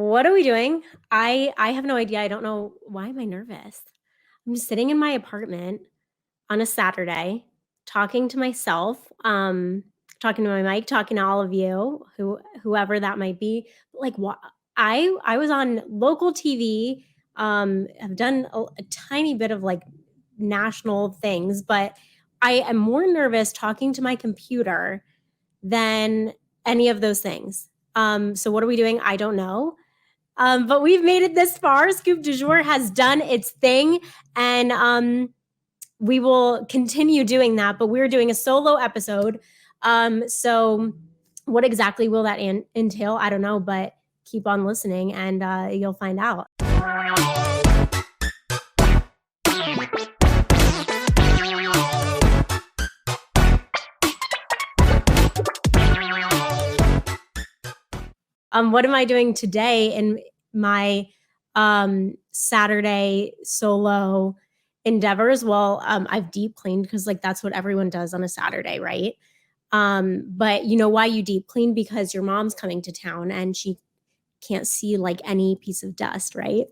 What are we doing? I have no idea. I don't know. Why am I nervous? I'm just sitting in my apartment on a Saturday, talking to myself, talking to my mic, talking to all of you, whoever that might be. Like what I was on local TV. I've done a tiny bit of like national things, but I am more nervous talking to my computer than any of those things. So what are we doing? I don't know. But we've made it this far. Scoop du Jour has done its thing, and we will continue doing that. But we're doing a solo episode. So what exactly will that entail? I don't know, but keep on listening, and you'll find out. What am I doing today in my Saturday solo endeavors? Well, I've deep cleaned because like that's what everyone does on a Saturday, right? But you know why you deep clean? Because your mom's coming to town and she can't see like any piece of dust, right?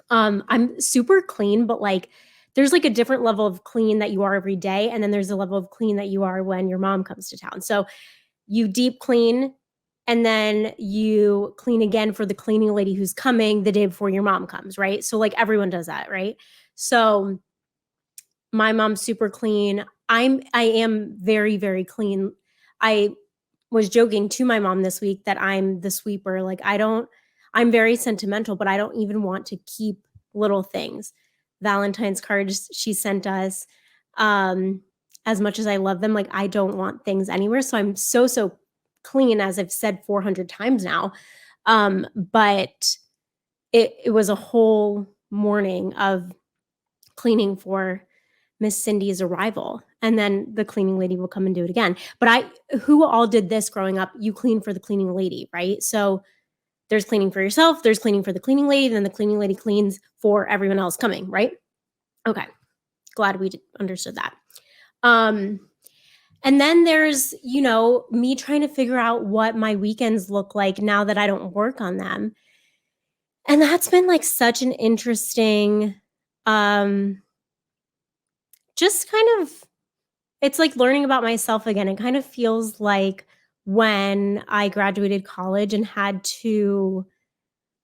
I'm super clean, but like there's like a different level of clean that you are every day, and then there's a level of clean that you are when your mom comes to town. So you deep clean and then you clean again for the cleaning lady who's coming the day before your mom comes, right? So like everyone does that, right? So my mom's super clean. I am very, very clean. I was joking to my mom this week that I'm the sweeper. Like I'm very sentimental, but I don't even want to keep little things. Valentine's cards she sent us. As much as I love them, like I don't want things anywhere. So I'm so clean, as I've said 400 times now. But it was a whole morning of cleaning for Miss Cindy's arrival. And then the cleaning lady will come and do it again. But who all did this growing up? You clean for the cleaning lady, right? So there's cleaning for yourself, there's cleaning for the cleaning lady, then the cleaning lady cleans for everyone else coming, right? Okay. Glad we understood that. And then there's, me trying to figure out what my weekends look like now that I don't work on them. And that's been like such an interesting, just kind of, it's like learning about myself again. It kind of feels like when I graduated college and had to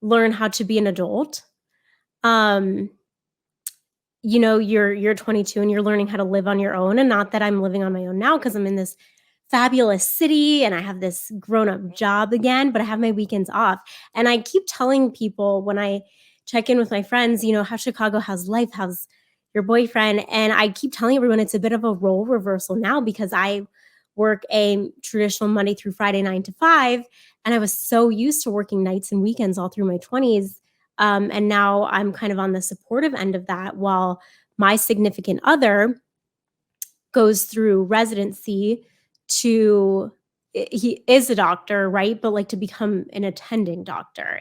learn how to be an adult. You're 22 and you're learning how to live on your own, and not that I'm living on my own now because I'm in this fabulous city and I have this grown-up job again, but I have my weekends off. And I keep telling people when I check in with my friends, how's Chicago, how's life, how's your boyfriend? And I keep telling everyone it's a bit of a role reversal now because I work a traditional Monday through Friday 9 to 5, and I was so used to working nights and weekends all through my 20s. And now I'm kind of on the supportive end of that, while my significant other goes through residency he is a doctor, right? But like to become an attending doctor.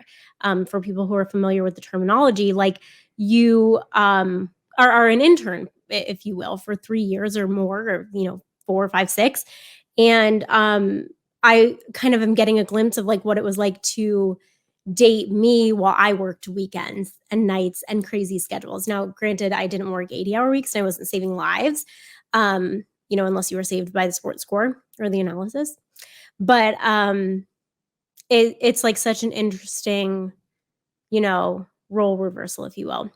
For people who are familiar with the terminology, like you are an intern, if you will, for 3 years or more, or 4, 5, 6. And I kind of am getting a glimpse of like what it was like to date me while I worked weekends and nights and crazy schedules. Now, granted, I didn't work 80-hour weeks and I wasn't saving lives, unless you were saved by the sports score or the analysis. But it's like such an interesting, role reversal, if you will.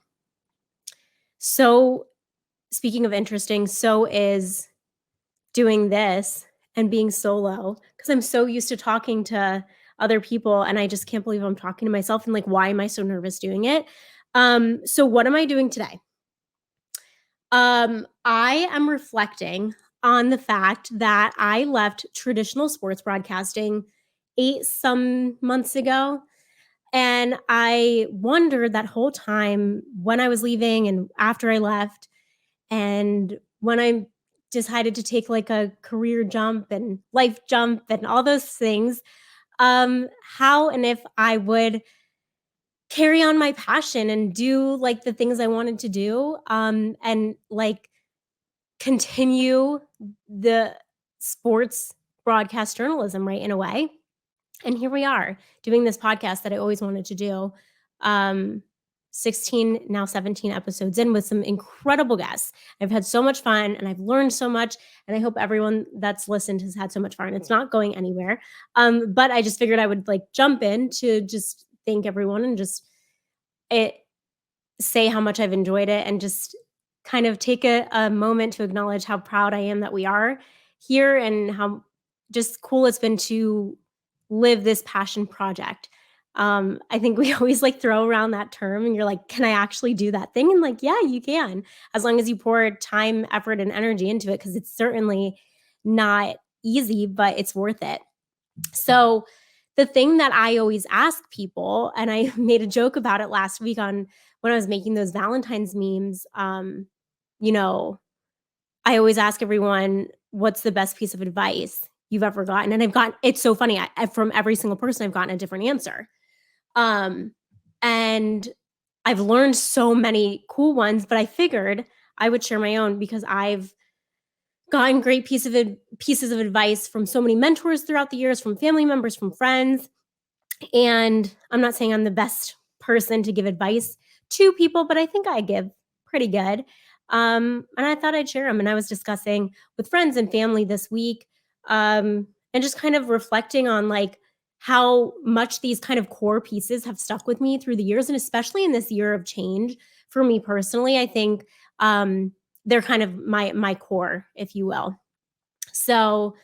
So speaking of interesting, so is doing this and being solo, because I'm so used to talking to other people and I just can't believe I'm talking to myself, and like, why am I so nervous doing it? So what am I doing today? I am reflecting on the fact that I left traditional sports broadcasting 8 some months ago. And I wondered that whole time when I was leaving and after I left, and when I decided to take like a career jump and life jump and all those things, how and if I would carry on my passion and do like the things I wanted to do, and like continue the sports broadcast journalism, right, in a way. And here we are doing this podcast that I always wanted to do. 16, now 17 episodes in with some incredible guests. I've had so much fun and I've learned so much. And I hope everyone that's listened has had so much fun. It's not going anywhere. But I just figured I would jump in to just thank everyone and just say how much I've enjoyed it and just kind of take a moment to acknowledge how proud I am that we are here and how just cool it's been to live this passion project. I think we always throw around that term and you're like, can I actually do that thing? And yeah, you can, as long as you pour time, effort, and energy into it, because it's certainly not easy, but it's worth it. So the thing that I always ask people, and I made a joke about it last week on when I was making those Valentine's memes, I always ask everyone, what's the best piece of advice you've ever gotten? And it's so funny. From every single person, I've gotten a different answer. And I've learned so many cool ones, but I figured I would share my own because I've gotten great pieces of advice from so many mentors throughout the years, from family members, from friends. And I'm not saying I'm the best person to give advice to people, but I think I give pretty good. And I thought I'd share them. And I was discussing with friends and family this week, and just kind of reflecting on how much these kind of core pieces have stuck with me through the years. And especially in this year of change for me personally, I think they're kind of my core, if you will. So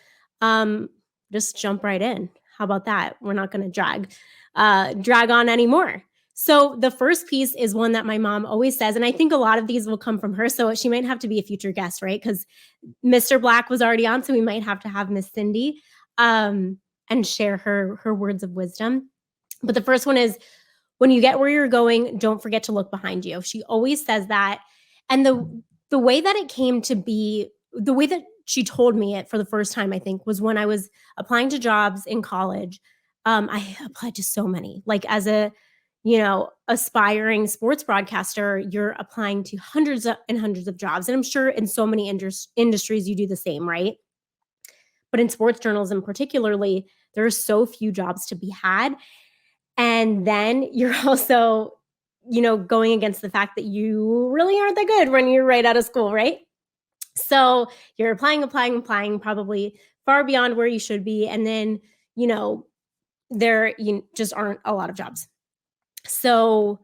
just jump right in. How about that? We're not going to drag on anymore. So the first piece is one that my mom always says, and I think a lot of these will come from her. So she might have to be a future guest, right? Because Mr. Black was already on, so we might have to have Miss Cindy and share her words of wisdom. But the first one is, when you get where you're going, don't forget to look behind you. She always says that. And the way that it came to be, the way that she told me it for the first time, I think, was when I was applying to jobs in college. I applied to so many. As a aspiring sports broadcaster, you're applying to hundreds and hundreds of jobs. And I'm sure in so many industries you do the same, right? But in sports journalism particularly, there are so few jobs to be had. And then you're also, going against the fact that you really aren't that good when you're right out of school, right? So you're applying, probably far beyond where you should be. And then, there just aren't a lot of jobs. So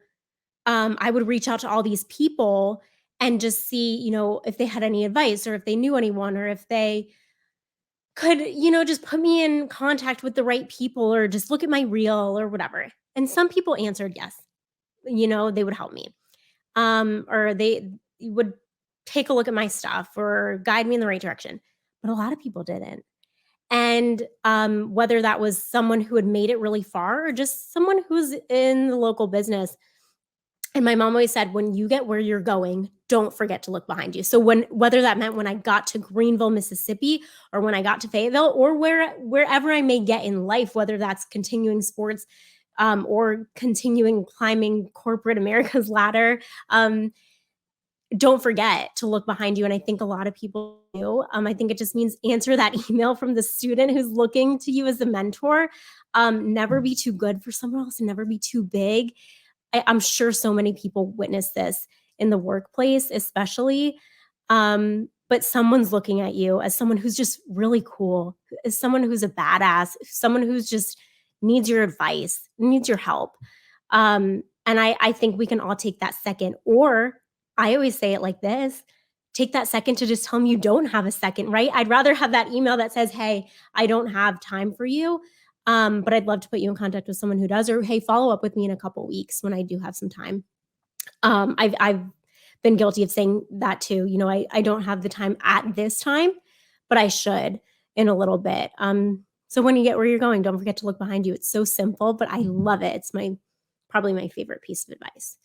I would reach out to all these people and just see, if they had any advice or if they knew anyone or if they could, just put me in contact with the right people or just look at my reel or whatever. And some people answered yes, they would help me. Or they would take a look at my stuff or guide me in the right direction. But a lot of people didn't. And whether that was someone who had made it really far or just someone who's in the local business. And my mom always said, when you get where you're going, don't forget to look behind you. So whether that meant when I got to Greenville, Mississippi, or when I got to Fayetteville, or wherever I may get in life, whether that's continuing sports or continuing climbing corporate America's ladder, don't forget to look behind you. And I think a lot of people do. I think it just means answer that email from the student who's looking to you as a mentor. Never be too good for someone else and never be too big. I'm sure so many people witness this in the workplace, especially. But someone's looking at you as someone who's just really cool, as someone who's a badass, someone who's just needs your advice, needs your help. And I think we can all take that second, or I always say it like this: take that second to just tell them you don't have a second, right? I'd rather have that email that says, hey, I don't have time for you. But I'd love to put you in contact with someone who does, or hey, follow up with me in a couple weeks when I do have some time. I've been guilty of saying that too. I don't have the time at this time, but I should in a little bit. So when you get where you're going, don't forget to look behind you. It's so simple, but I love it. It's probably my favorite piece of advice.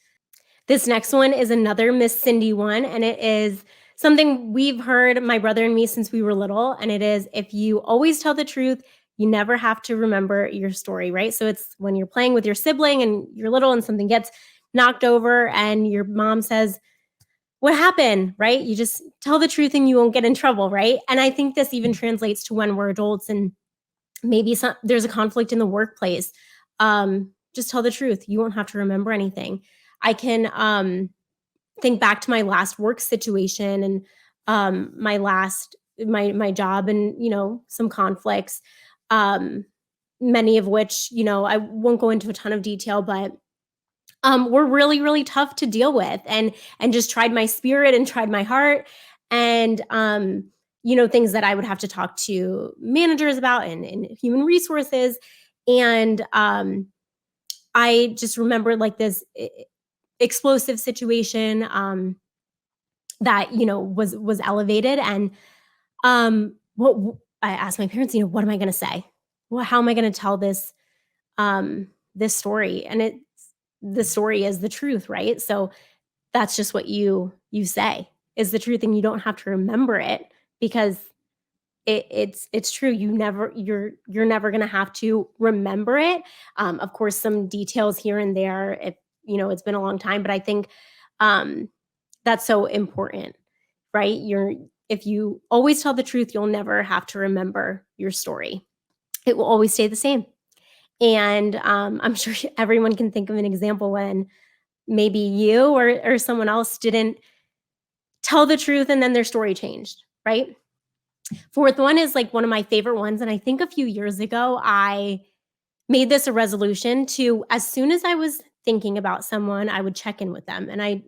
This next one is another Miss Cindy one, and it is something we've heard, my brother and me, since we were little. And it is, if you always tell the truth, you never have to remember your story, right? So it's when you're playing with your sibling and you're little and something gets knocked over and your mom says, what happened, right? You just tell the truth and you won't get in trouble, right? And I think this even translates to when we're adults and maybe there's a conflict in the workplace. Just tell the truth. You won't have to remember anything. I can think back to my last work situation and my job, and some conflicts, um, many of which I won't go into a ton of detail, but were really really tough to deal with, and just tried my spirit and tried my heart, and things that I would have to talk to managers about and human resources, and I just remember like this explosive situation that was elevated, and what I asked my parents, what am I going to say? Well, how am I going to tell this story? And the story is the truth, right? So that's just what you say is the truth, and you don't have to remember it, because it's true. You're never going to have to remember it. Of course, some details here and there, if it's been a long time, but I think um, that's so important, right? If you always tell the truth, you'll never have to remember your story. It will always stay the same. And I'm sure everyone can think of an example when maybe you or someone else didn't tell the truth and then their story changed, right? Fourth one is like one of my favorite ones. And I think a few years ago, I made this a resolution to, as soon as I was thinking about someone, I would check in with them. And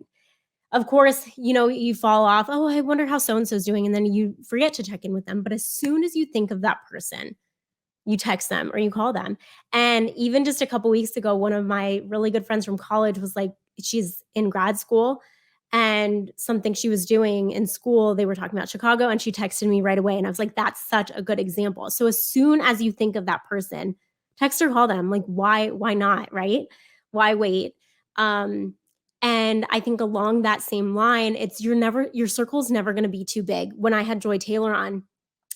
of course, you fall off. Oh, I wonder how so and so's doing. And then you forget to check in with them. But as soon as you think of that person, you text them or you call them. And even just a couple weeks ago, one of my really good friends from college was like, she's in grad school, and something she was doing in school, they were talking about Chicago, and she texted me right away. And I was like, that's such a good example. So as soon as you think of that person, text or call them. Like, why not? Right? Why wait? Um, and I think along that same line, your circle's never going to be too big. When I had Joy Taylor on,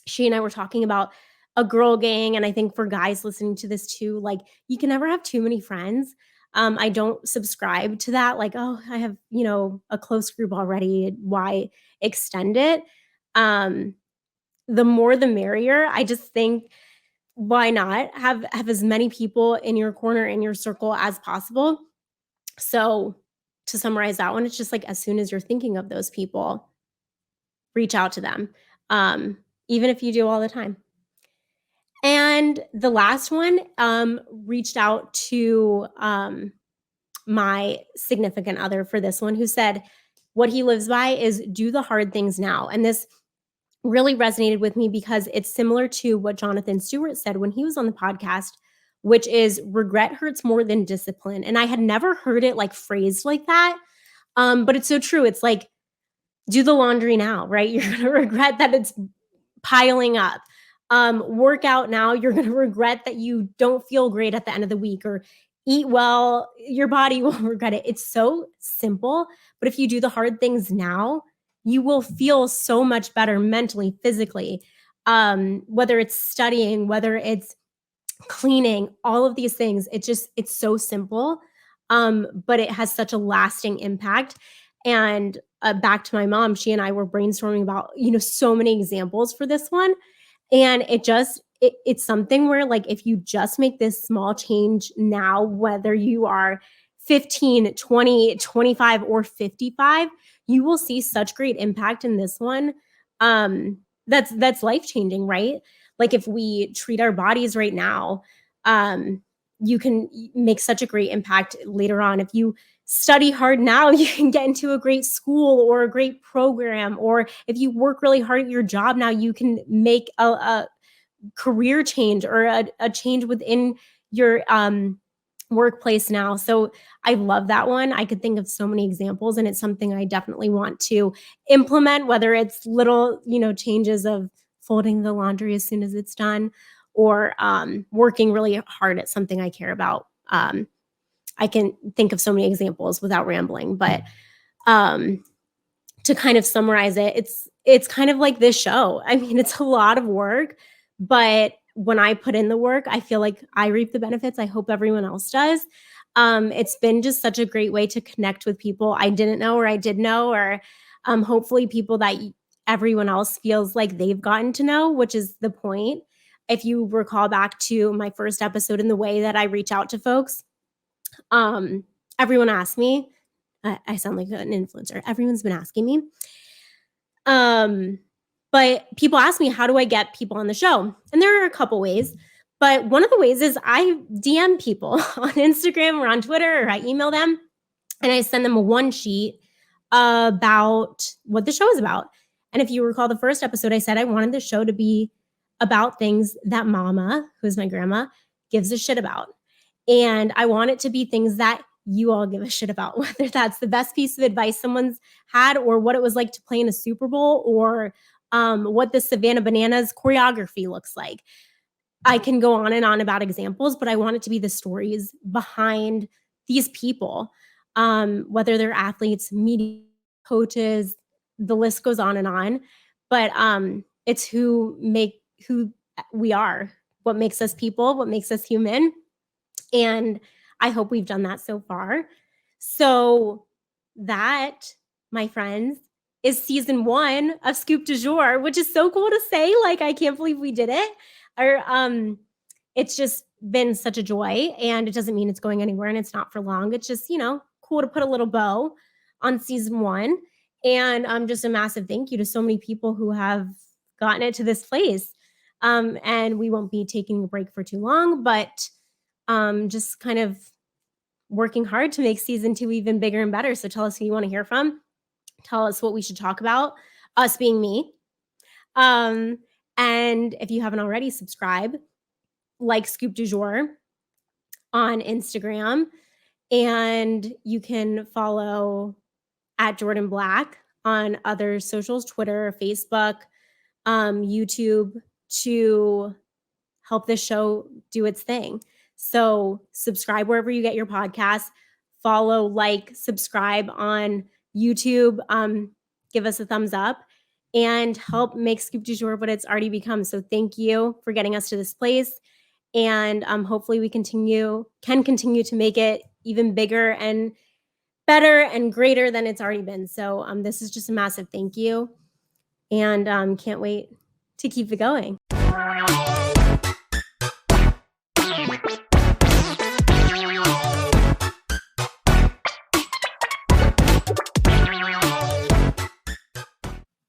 she and I were talking about a girl gang. And I think for guys listening to this too, like, you can never have too many friends. I don't subscribe to that. Like, oh, I have, a close group already. Why extend it? Um, the more the merrier. I just think, why not have as many people in your corner, in your circle as possible? So to summarize that one, it's just like, as soon as you're thinking of those people, reach out to them. Even if you do all the time. And the last one, reached out to my significant other for this one, who said what he lives by is do the hard things now. And this really resonated with me because it's similar to what Jonathan Stewart said when he was on the podcast, which is regret hurts more than discipline. And I had never heard it like phrased like that. But it's so true. It's like, do the laundry now, right? You're going to regret that it's piling up. Work out now. You're going to regret that you don't feel great at the end of the week, or eat well. Your body will regret it. It's so simple. But if you do the hard things now, you will feel so much better mentally, physically. Whether it's studying, whether it's cleaning, all of these things, it's so simple. But it has such a lasting impact. And back to my mom, she and I were brainstorming about, so many examples for this one. And it's something where, like, if you just make this small change now, whether you are 15, 20, 25, or 55, you will see such great impact in this one. That's life-changing, right? Like, if we treat our bodies right now, you can make such a great impact later on. If you study hard now, you can get into a great school or a great program. Or if you work really hard at your job now, you can make a career change or a change within your workplace now. So I love that one. I could think of so many examples, and it's something I definitely want to implement, whether it's little, changes of folding the laundry as soon as it's done, or working really hard at something I care about. I can think of so many examples without rambling, but to kind of summarize it, it's kind of like this show. I mean, it's a lot of work, but when I put in the work, I feel like I reap the benefits. I hope everyone else does. It's been just such a great way to connect with people I didn't know or I did know, or hopefully people that everyone else feels like they've gotten to know, which is the point. if you recall back to my first episode and the way that I reach out to folks, everyone asked me, I sound like an influencer. Everyone's been asking me. But people ask me, how do I get people on the show? And there are a couple ways. But one of the ways is I DM people on Instagram or on Twitter, or I email them and I send them a one sheet about what the show is about. And if you recall the first episode, I said I wanted the show to be about things that Mama, who's my grandma, gives a shit about. And I want it to be things that you all give a shit about, whether that's the best piece of advice someone's had, or what it was like to play in a Super Bowl, or what the Savannah Bananas choreography looks like. I can go on and on about examples, but I want it to be the stories behind these people, whether they're athletes, media coaches, the list goes on and on. But it's who we are, what makes us people, what makes us human. And I hope we've done that so far. So that, my friends, is season 1 of Scoop du Jour, which is so cool to say. Like, I can't believe we did it. It's just been such a joy, and it doesn't mean it's going anywhere and it's not for long. It's just, cool to put a little bow on season 1. And just a massive thank you to so many people who have gotten it to this place. And we won't be taking a break for too long, but just kind of working hard to make season 2 even bigger and better. So tell us who you want to hear from. Tell us what we should talk about, us being me. And if you haven't already, subscribe, like Scoop du Jour on Instagram, and you can follow at Jourdan Black on other socials, Twitter, Facebook, YouTube, to help this show do its thing. So subscribe wherever you get your podcasts. Follow, like, subscribe on YouTube. Give us a thumbs up and help make Scoop du Jour what it's already become. So thank you for getting us to this place. And hopefully we can continue to make it even bigger and better and greater than it's already been. So this is just a massive thank you. And can't wait to keep it going.